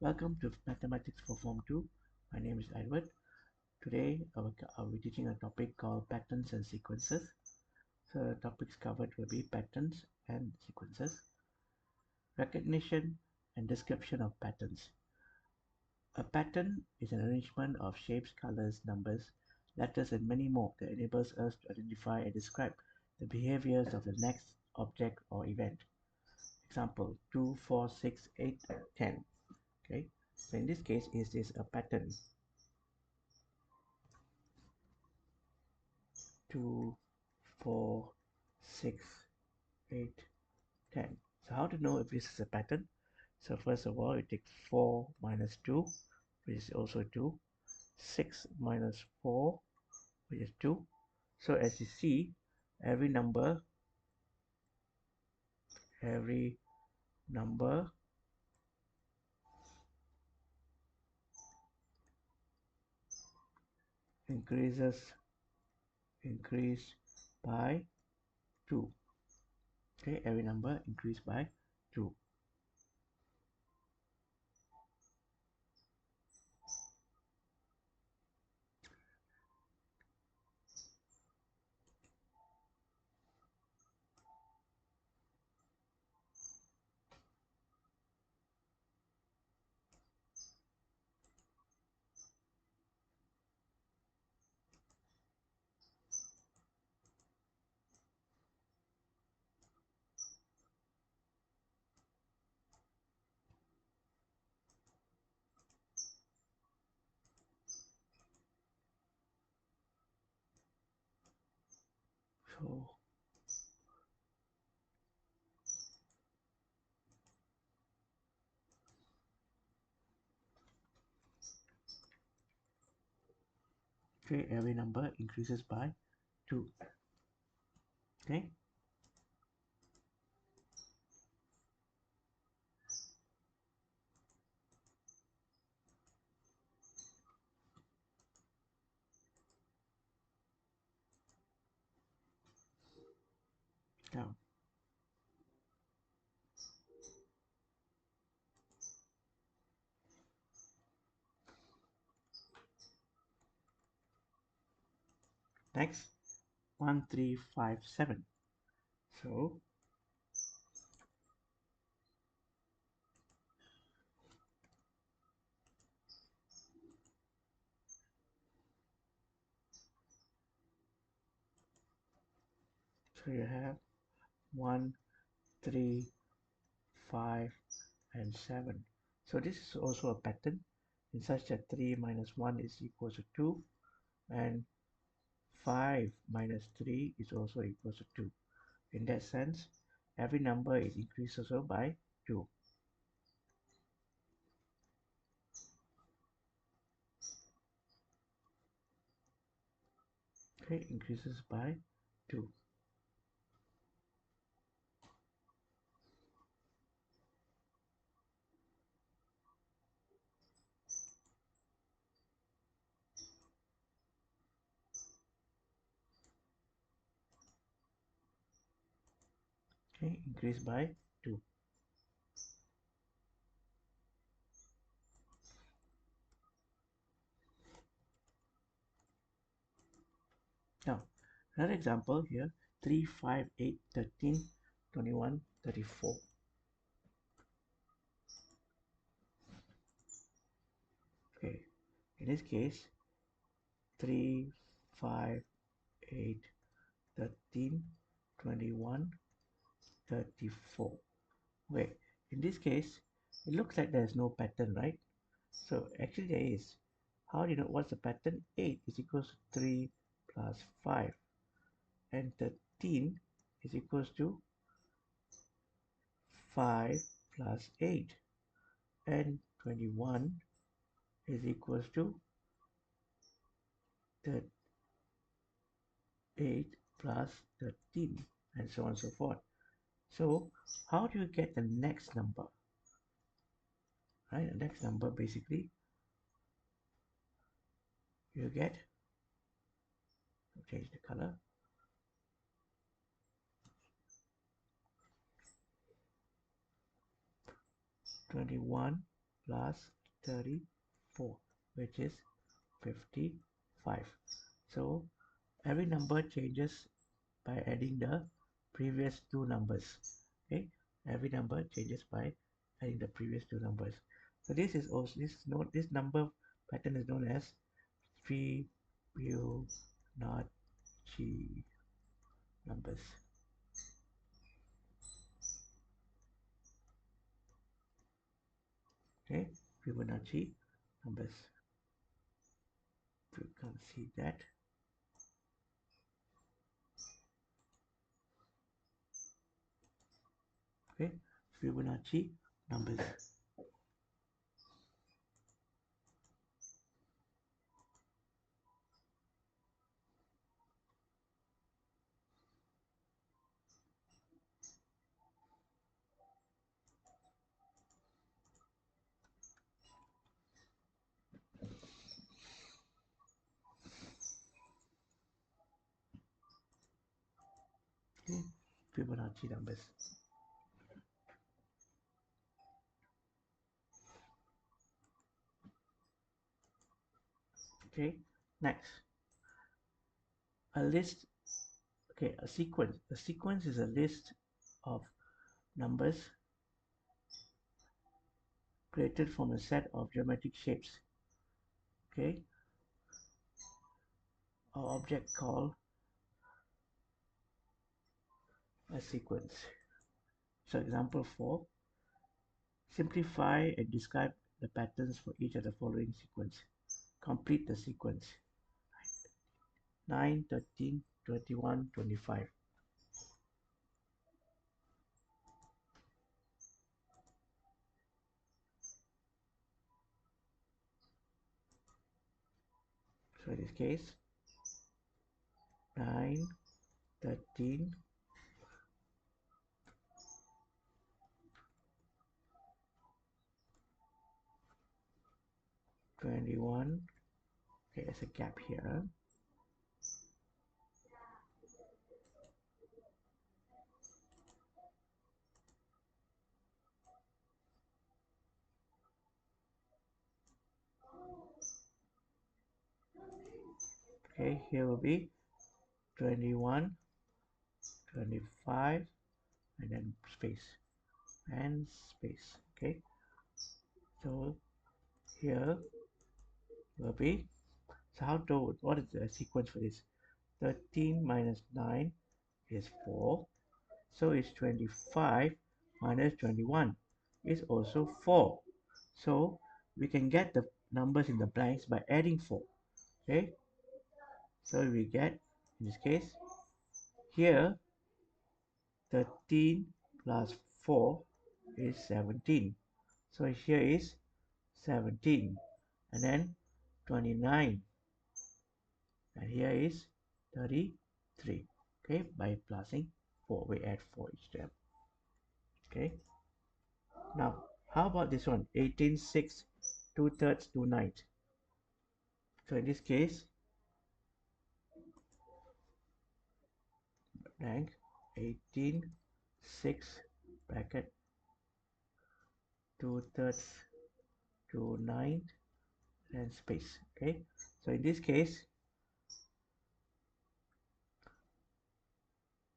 Welcome to Mathematics for Form 2. My name is Edward. Today I'll be teaching a topic called patterns and sequences. So the topics covered will be patterns and sequences, recognition and description of patterns. A pattern is an arrangement of shapes, colors, numbers, letters, and many more that enables us to identify and describe the behaviors of the next object or event. Example 2, 4, 6, 8, 10. Okay, so in this case, is this a pattern? 2, 4, 6, 8, 10. So how to know if this is a pattern? So first of all, you take 4 minus 2, which is also 2. 6 minus 4, which is 2. So as you see, every number every number increase by 2. Okay, every number increase by 2. So okay, every number increases by 2. Okay, now next 1, 3, 5, 7. So you have 1, 3, 5, and 7. So this is also a pattern in such that 3 minus 1 is equal to 2 and 5 minus 3 is also equal to 2. In that sense, every number is increased also by 2. Okay, increases by 2. Okay, increase by 2. Now, another example here, 3, 5, 8, 13, 21, 34. Okay, in this case, 3, 5, 8, 13, 21, 34. Wait, in this case, it looks like there's no pattern, right? So actually there is. How do you know what's the pattern? 8 is equals to 3 plus 5 and 13 is equals to 5 plus 8 and 21 is equals to 8 plus 13 and so on and so forth. So how do you get the next number? Right, the next number basically you get, change the color, 21 plus 34, which is 55. So every number changes by adding the previous two numbers. Okay, every number changes by adding the previous two numbers. So this is also this number pattern is known as Fibonacci numbers. Okay, Fibonacci numbers. You can see that. Okay, Fibonacci numbers. Okay, Fibonacci numbers. Okay, next, a list. Okay, a sequence. A sequence is a list of numbers created from a set of geometric shapes. Okay, or object called a sequence. So example 4, simplify and describe the patterns for each of the following sequence. Complete the sequence. 9, 13, 21, 25. So in this case, 9, 13, 21. Okay, there's a gap here. Okay, here will be 21, 25, and then space and space. Okay, so here will be, so how to, what is the sequence for this? 13 minus 9 is 4, so it's 25 minus 21 is also 4. So we can get the numbers in the blanks by adding 4. Okay, so we get, in this case, here 13 plus 4 is 17. So here is 17, and then 29, and here is 33. Okay, by plussing 4, we add 4 each time. Okay, now how about this one? 18, 6, 2/3, 2/9. So in this case, blank 18, 6, bracket 2/3, 2/9, and space. Okay, so in this case,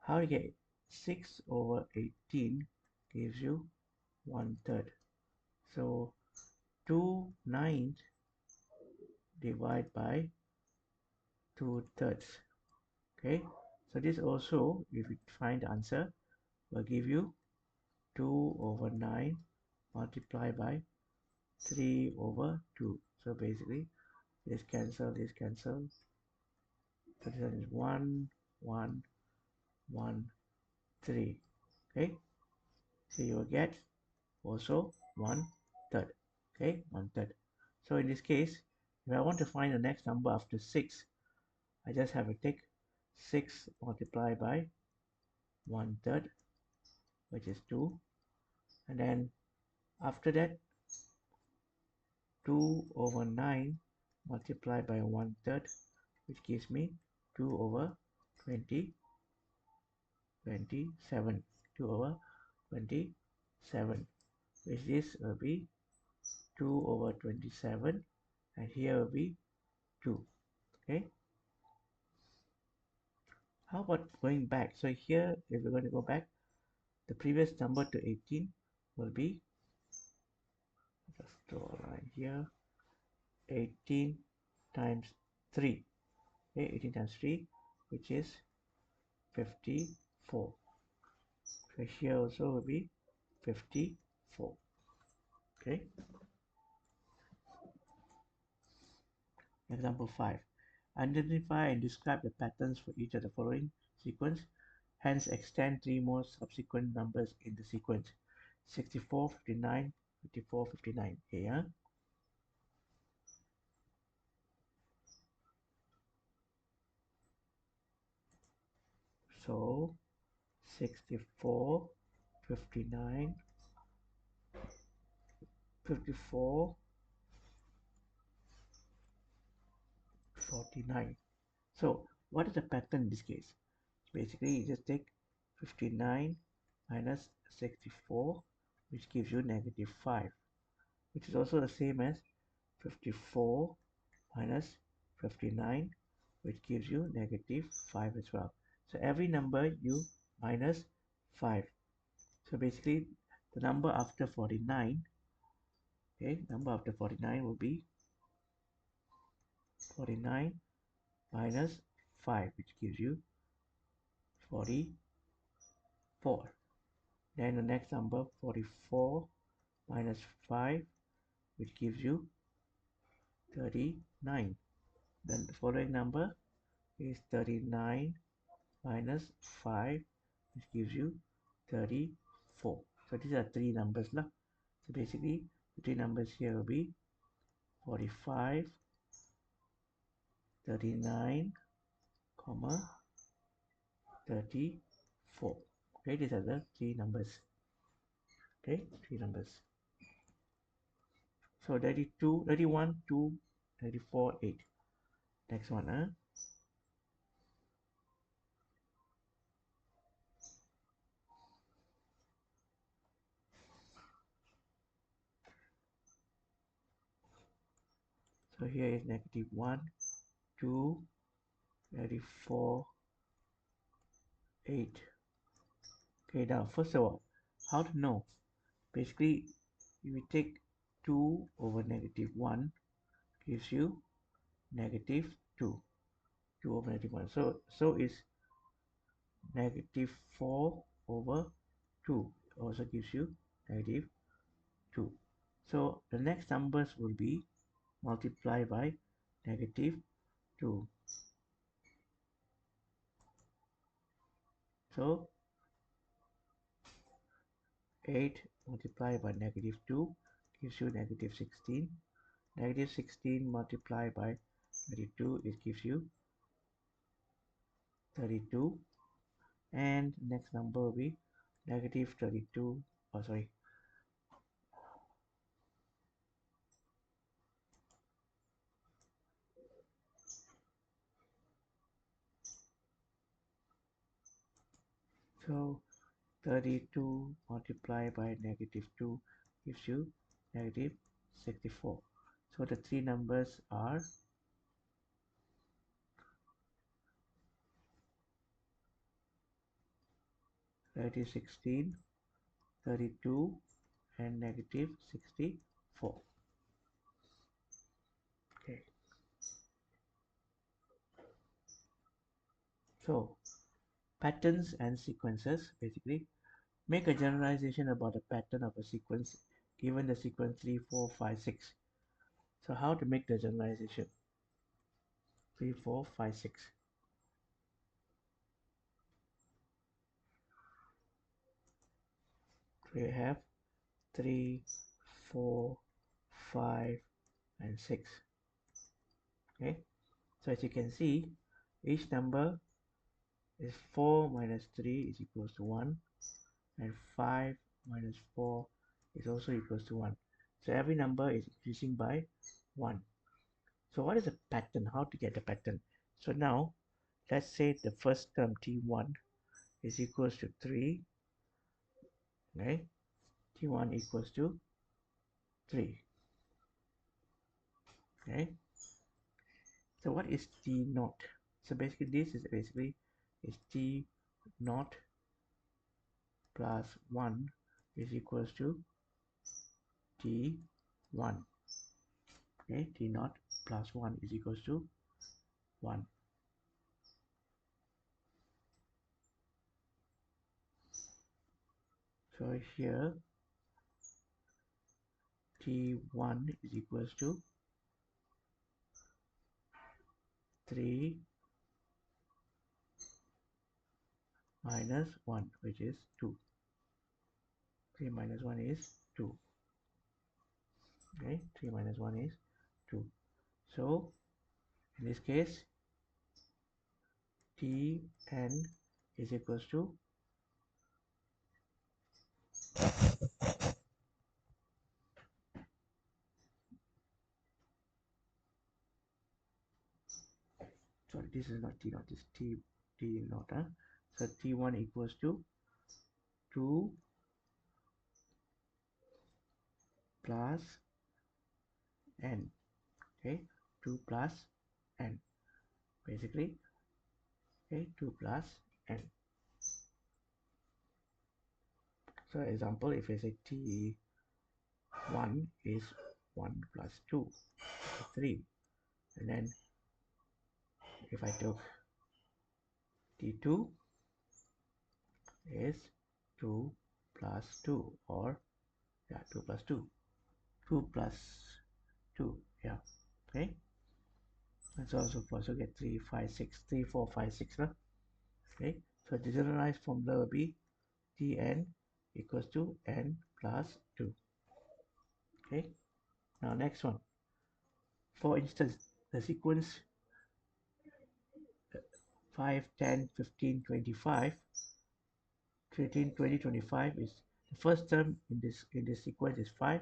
how you get 6 over 18 gives you 1/3. So 2/9 divided by 2/3. Okay, so this also, if you find the answer, will give you 2 over 9 multiplied by 3 over 2. So basically, this cancel, this cancel. So this one is 1, 1, 1, 3. Okay, so you will get also 1/3. Okay, 1/3. So in this case, if I want to find the next number after 6, I just have to take 6 multiplied by 1/3, which is 2, and then after that 2 over 9 multiplied by 1/3, which gives me 2 over 20, 2 over 27, which this will be 2 over 27, and here will be 2. Okay, how about going back? So here, if we're going to go back, the previous number to 18 will be, just draw a line here, 18 times 3. Okay, 18 times 3, which is 54. So here also will be 54. Okay, example 5. Identify and describe the patterns for each of the following sequence. Hence, extend 3 more subsequent numbers in the sequence. 64, 59, 54, 59. Okay, yeah? So, 64, 59, 54, 49. So, what is the pattern in this case? Basically, you just take 59 minus 64, which gives you negative 5, which is also the same as 54 minus 59, which gives you negative 5 as well. So every number you minus 5. So basically, the number after 49, okay, number after 49 will be 49 minus 5, which gives you 44. Then the next number, 44 minus 5, which gives you 39. Then the following number is 39 minus 5, which gives you 34. So these are three numbers lah. So basically the three numbers here will be 45, 39, comma 34. Okay, these are the three numbers. Okay, three numbers. So 32, 31, 2, 34, 8. Next one, huh? So here is negative 1, 2, 34, 8. Okay, now first of all, how to know? Basically, if we take 2 over negative 1 gives you negative 2. 2 over negative 1. So is negative 4 over 2 also gives you negative 2. So the next numbers will be multiplied by negative 2. So 8 multiplied by negative 2 gives you negative 16. Negative 16 multiplied by 32, it gives you 32. And next number will be negative 32. Oh, sorry. So 32 multiplied by negative 2 gives you negative 64. So the three numbers are 16, 32, and negative 64. Okay. So patterns and sequences, basically make a generalization about the pattern of a sequence given the sequence 3, 4, 5, 6. So how to make the generalization? 3, 4, 5, 6. We have 3, 4, 5, and 6. Okay, so as you can see, each number is 4 minus 3 is equals to 1, and 5 minus 4 is also equals to 1. So every number is increasing by 1. So what is the pattern? How to get the pattern? So now let's say the first term t1 is equals to 3. Okay, t1 equals to 3. Okay, so what is T naught? So basically this is T naught plus 1 is equals to T1. Okay, T naught plus 1 is equals to 1. So here T1 is equals to 3 minus 1, which is 2. 3 minus 1 is 2. Okay, 3 minus 1 is 2. So in this case Tn is equals to sorry, this is not T naught, this is T naught. So T1 equals to 2 plus n. Okay, 2 plus n, basically. Okay, 2 plus n. So example, if I say T1 is 1 plus 2, 3, and then if I took T2 is 2 plus 2, or yeah, 2 plus 2, 2 plus 2, yeah. Okay, and so also get 3 5 6 3 4 5 6 lah. Okay, so the generalized formula will be Tn equals to n plus 2. Okay, now next one, for instance, the sequence 5 10 15 25 13 20 25 is the first term in this sequence is 5,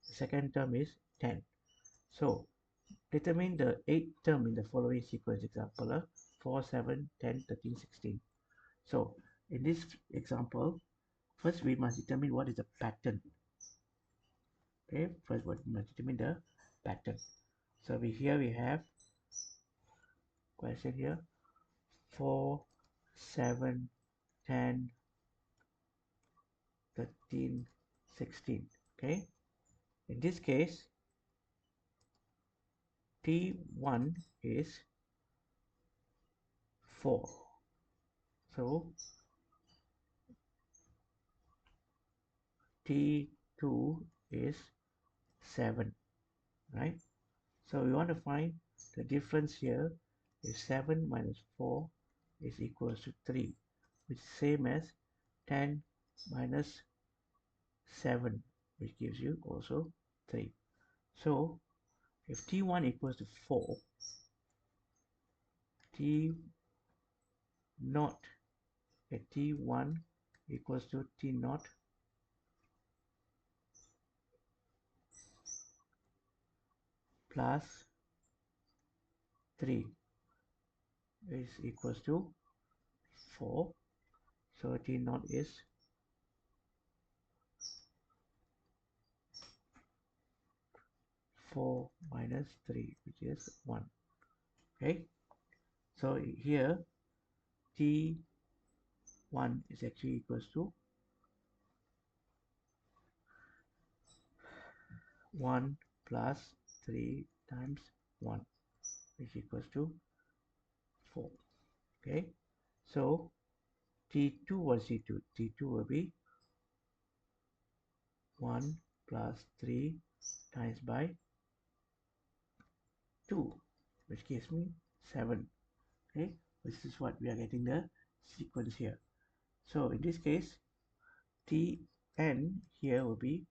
the second term is 10. So determine the eighth term in the following sequence. Example 4 7 10 13 16. So in this example, first we must determine what is the pattern. Okay, first we must determine the pattern. So here we have question here 4 7 10 13 16. Okay, in this case T1 is 4, so T2 is 7, right? So we want to find the difference here is 7 minus 4 is equals to 3, which is same as 10 minus 7, which gives you also 3. So if T1 equals to 4, T naught at T1 equals to T naught plus 3 is equals to 4. So T naught is 4 minus 3, which is 1. Okay, so here T1 is actually equals to 1 plus 3 times 1, which equals to 4. Okay, so T2 was T2. T2 will be 1 plus 3 times by 2, which gives me 7. Okay, this is what we are getting the sequence here. So in this case, Tn here will be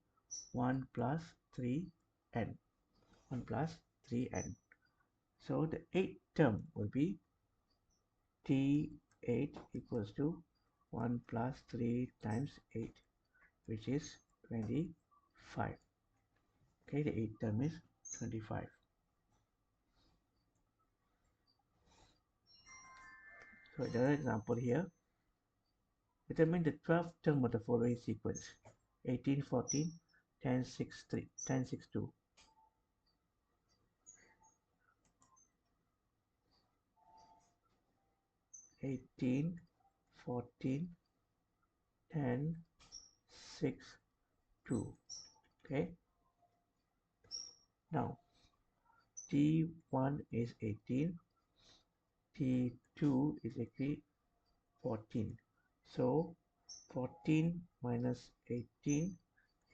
1 plus 3n. 1 plus 3n. So the eighth term will be T8 equals to 1 plus 3 times 8, which is 25. Okay, the eighth term is 25. So another example here, determine the 12th term of the following sequence: 18 14 10 6 3 10 6 2. 18, 14, 10, 6, 2. Okay. Now T1 is 18, T2 is actually 14. So 14 minus 18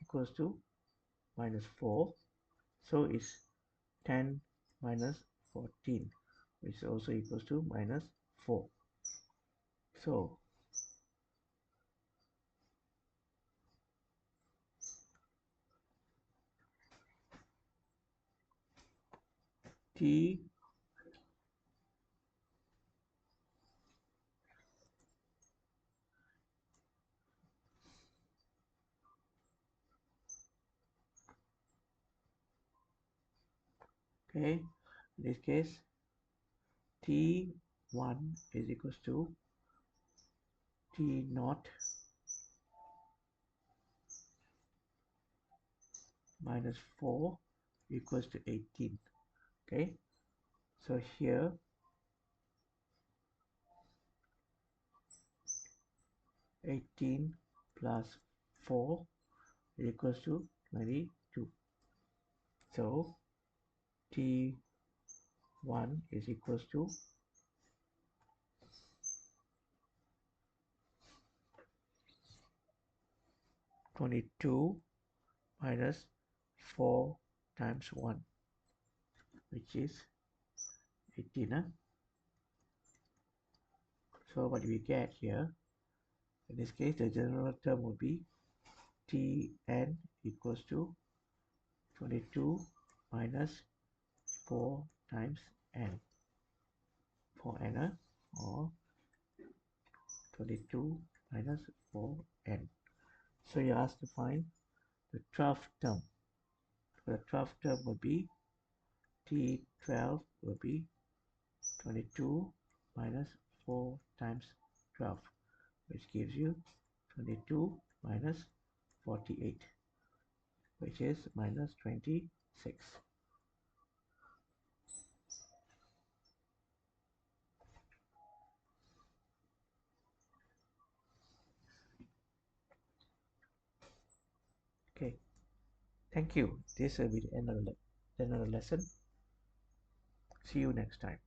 equals to minus 4. So it's 10 minus 14, which is also equals to minus 4. So T okay, in this case T1 is equals to T naught minus 4 equals to 18. Okay, so here 18 plus 4 equals to 22. So T1 is equals to 22 minus 4 times 1, which is 18. So what we get here, in this case, the general term will be Tn equals to 22 minus 4 times n for n, or 22 minus 4n. So you asked to find the 12th term. The 12th term will be T12 will be 22 minus 4 times 12, which gives you 22 minus 48, which is minus 26. Okay, thank you. This will be the end of the lesson. See you next time.